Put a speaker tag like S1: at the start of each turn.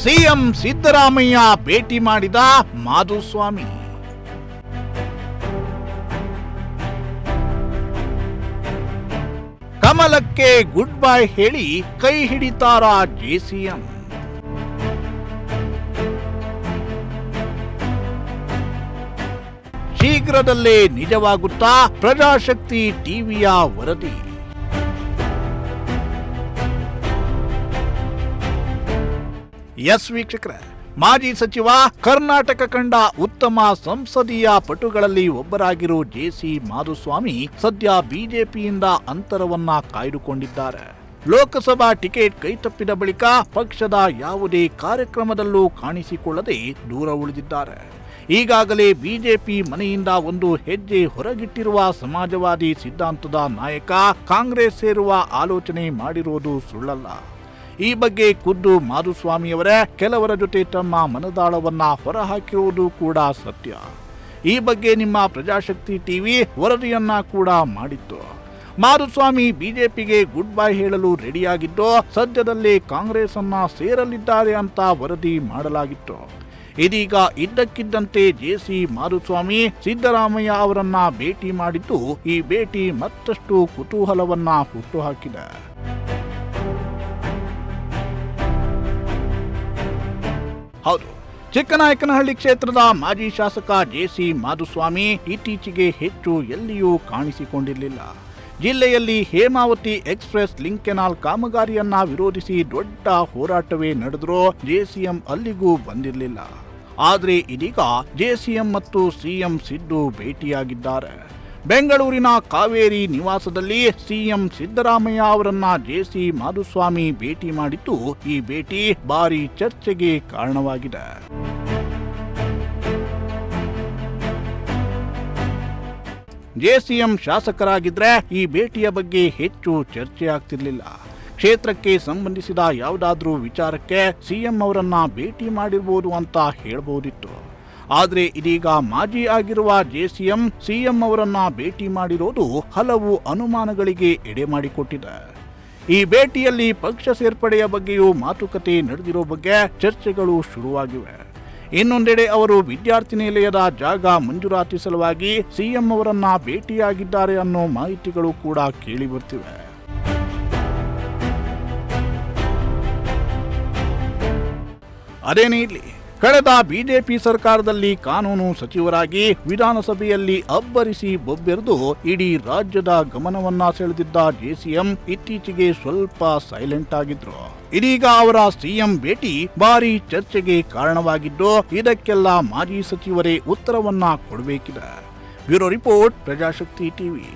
S1: CM Siddaramaiah ಭೇಟಿ ಮಾಡಿದ Madhuswamy. ಕಮಲಕ್ಕೆ good bye ಹೇಳಿ ಕೈ ಹಿಡಿತಾರ ಜೆಸಿಎಂ. ಶೀಘ್ರದಲ್ಲೇ ನಿಜವಾಗುತ್ತಾ ಪ್ರಜಾಶಕ್ತಿ ಟಿವಿಯ ವರದಿ. ಎಸ್ ವೀಕ್ಷಕರೇ, ಮಾಜಿ ಸಚಿವ, ಕರ್ನಾಟಕ ಕಂಡ ಉತ್ತಮ ಸಂಸದೀಯ ಪಟುಗಳಲ್ಲಿ ಒಬ್ಬರಾಗಿರೋ ಜೆಸಿ ಮಾಧುಸ್ವಾಮಿ ಸದ್ಯ ಬಿಜೆಪಿಯಿಂದ ಅಂತರವನ್ನ ಕಾಯ್ದುಕೊಂಡಿದ್ದಾರೆ. ಲೋಕಸಭಾ ಟಿಕೆಟ್ ಕೈತಪ್ಪಿದ ಬಳಿಕ ಪಕ್ಷದ ಯಾವುದೇ ಕಾರ್ಯಕ್ರಮದಲ್ಲೂ ಕಾಣಿಸಿಕೊಳ್ಳದೆ ದೂರ ಉಳಿದಿದ್ದಾರೆ. ಈಗಾಗಲೇ ಬಿಜೆಪಿ ಮನೆಯಿಂದ ಒಂದು ಹೆಜ್ಜೆ ಹೊರಗಿಟ್ಟಿರುವ ಸಮಾಜವಾದಿ ಸಿದ್ಧಾಂತದ ನಾಯಕ ಕಾಂಗ್ರೆಸ್ ಸೇರುವ ಆಲೋಚನೆ ಮಾಡಿರುವುದು ಸುಳ್ಳಲ್ಲ. ಈ ಬಗ್ಗೆ ಖುದ್ದು ಮಾಧುಸ್ವಾಮಿಯವರೇ ಕೆಲವರ ಜೊತೆ ತಮ್ಮ ಮನದಾಳವನ್ನ ಹೊರಹಾಕಿರುವುದು ಕೂಡ ಸತ್ಯ. ಈ ಬಗ್ಗೆ ನಿಮ್ಮ ಪ್ರಜಾಶಕ್ತಿ ಟಿವಿ ವರದಿಯನ್ನ ಕೂಡ ಮಾಡಿತ್ತು. ಮಾಧುಸ್ವಾಮಿ ಬಿಜೆಪಿಗೆ ಗುಡ್ ಬೈ ಹೇಳಲು ರೆಡಿಯಾಗಿದ್ದು ಸದ್ಯದಲ್ಲೇ ಕಾಂಗ್ರೆಸ್ ಅನ್ನ ಸೇರಲಿದ್ದಾರೆ ಅಂತ ವರದಿ ಮಾಡಲಾಗಿತ್ತು. ಇದೀಗ ಇದ್ದಕ್ಕಿದ್ದಂತೆ ಜೆಸಿ ಮಾಧುಸ್ವಾಮಿ ಸಿದ್ದರಾಮಯ್ಯ ಅವರನ್ನ ಭೇಟಿ ಮಾಡಿದ್ದು ಈ ಭೇಟಿ ಮತ್ತಷ್ಟು ಕುತೂಹಲವನ್ನ ಹುಟ್ಟುಹಾಕಿದೆ. ಹೌದು, ಚಿಕ್ಕನಾಯಕನಹಳ್ಳಿ ಕ್ಷೇತ್ರದ ಮಾಜಿ ಶಾಸಕ ಜೆಸಿ ಮಾಧುಸ್ವಾಮಿ ಇತ್ತೀಚೆಗೆ ಹೆಚ್ಚು ಎಲ್ಲಿಯೂ ಕಾಣಿಸಿಕೊಂಡಿರಲಿಲ್ಲ. ಜಿಲ್ಲೆಯಲ್ಲಿ ಹೇಮಾವತಿ ಎಕ್ಸ್ಪ್ರೆಸ್ ಲಿಂಕ್ ಕೆನಾಲ್ ಕಾಮಗಾರಿಯನ್ನ ವಿರೋಧಿಸಿ ದೊಡ್ಡ ಹೋರಾಟವೇ ನಡೆದರೂ ಜೆಸಿಎಂ ಅಲ್ಲಿಗೂ ಬಂದಿರಲಿಲ್ಲ. ಆದರೆ ಇದೀಗ ಜೆಸಿಎಂ ಮತ್ತು ಸಿಎಂ ಸಿದ್ದು ಭೇಟಿಯಾಗಿದ್ದಾರೆ. ಬೆಂಗಳೂರಿನ ಕಾವೇರಿ ನಿವಾಸದಲ್ಲಿ ಸಿಎಂ ಸಿದ್ದರಾಮಯ್ಯ ಅವರನ್ನ ಜೆಸಿ ಮಾಧುಸ್ವಾಮಿ ಭೇಟಿ ಮಾಡಿದ್ದು ಈ ಭೇಟಿ ಭಾರಿ ಚರ್ಚೆಗೆ ಕಾರಣವಾಗಿದೆ. ಜೆಸಿಎಂ ಶಾಸಕರಾಗಿದ್ರೆ ಈ ಭೇಟಿಯ ಬಗ್ಗೆ ಹೆಚ್ಚು ಚರ್ಚೆ ಆಗ್ತಿರ್ಲಿಲ್ಲ. ಕ್ಷೇತ್ರಕ್ಕೆ ಸಂಬಂಧಿಸಿದ ಯಾವುದಾದ್ರೂ ವಿಚಾರಕ್ಕೆ ಸಿಎಂ ಅವರನ್ನ ಭೇಟಿ ಮಾಡಿರ್ಬೋದು ಅಂತ ಹೇಳ್ಬೋದಿತ್ತು. ಆದರೆ ಇದೀಗ ಮಾಜಿ ಆಗಿರುವ ಜೆಸಿಎಂ ಸಿಎಂ ಅವರನ್ನ ಭೇಟಿ ಮಾಡಿರೋದು ಹಲವು ಅನುಮಾನಗಳಿಗೆ ಎಡೆ ಮಾಡಿಕೊಟ್ಟಿದೆ. ಈ ಭೇಟಿಯಲ್ಲಿ ಪಕ್ಷ ಸೇರ್ಪಡೆಯ ಬಗ್ಗೆಯೂ ಮಾತುಕತೆ ನಡೆದಿರೋ ಬಗ್ಗೆ ಚರ್ಚೆಗಳು ಶುರುವಾಗಿವೆ. ಇನ್ನೊಂದೆಡೆ ಅವರು ವಿದ್ಯಾರ್ಥಿ ನಿಲಯದ ಜಾಗ ಮಂಜೂರಾತಿ ಸಲುವಾಗಿ ಸಿಎಂ ಅವರನ್ನ ಭೇಟಿಯಾಗಿದ್ದಾರೆ ಅನ್ನೋ ಮಾಹಿತಿಗಳು ಕೂಡ ಕೇಳಿ ಬರ್ತಿವೆ. ಅದೇನೇ ಇರಲಿ, ಕಳೆದ ಬಿಜೆಪಿ ಸರ್ಕಾರದಲ್ಲಿ ಕಾನೂನು ಸಚಿವರಾಗಿ ವಿಧಾನಸಭೆಯಲ್ಲಿ ಅಬ್ಬರಿಸಿ ಬೊಬ್ಬೆರೆದು ಇಡೀ ರಾಜ್ಯದ ಗಮನವನ್ನ ಸೆಳೆದಿದ್ದ ಜೆಸಿಎಂ ಇತ್ತೀಚೆಗೆ ಸ್ವಲ್ಪ ಸೈಲೆಂಟ್ ಆಗಿದ್ರು. ಇದೀಗ ಅವರ ಸಿಎಂ ಭೇಟಿ ಭಾರಿ ಚರ್ಚೆಗೆ ಕಾರಣವಾಗಿದ್ದು ಇದಕ್ಕೆಲ್ಲ ಮಾಜಿ ಸಚಿವರೇ ಉತ್ತರವನ್ನ ಕೊಡಬೇಕಿದೆ. Bureau report, Prajashakti TV.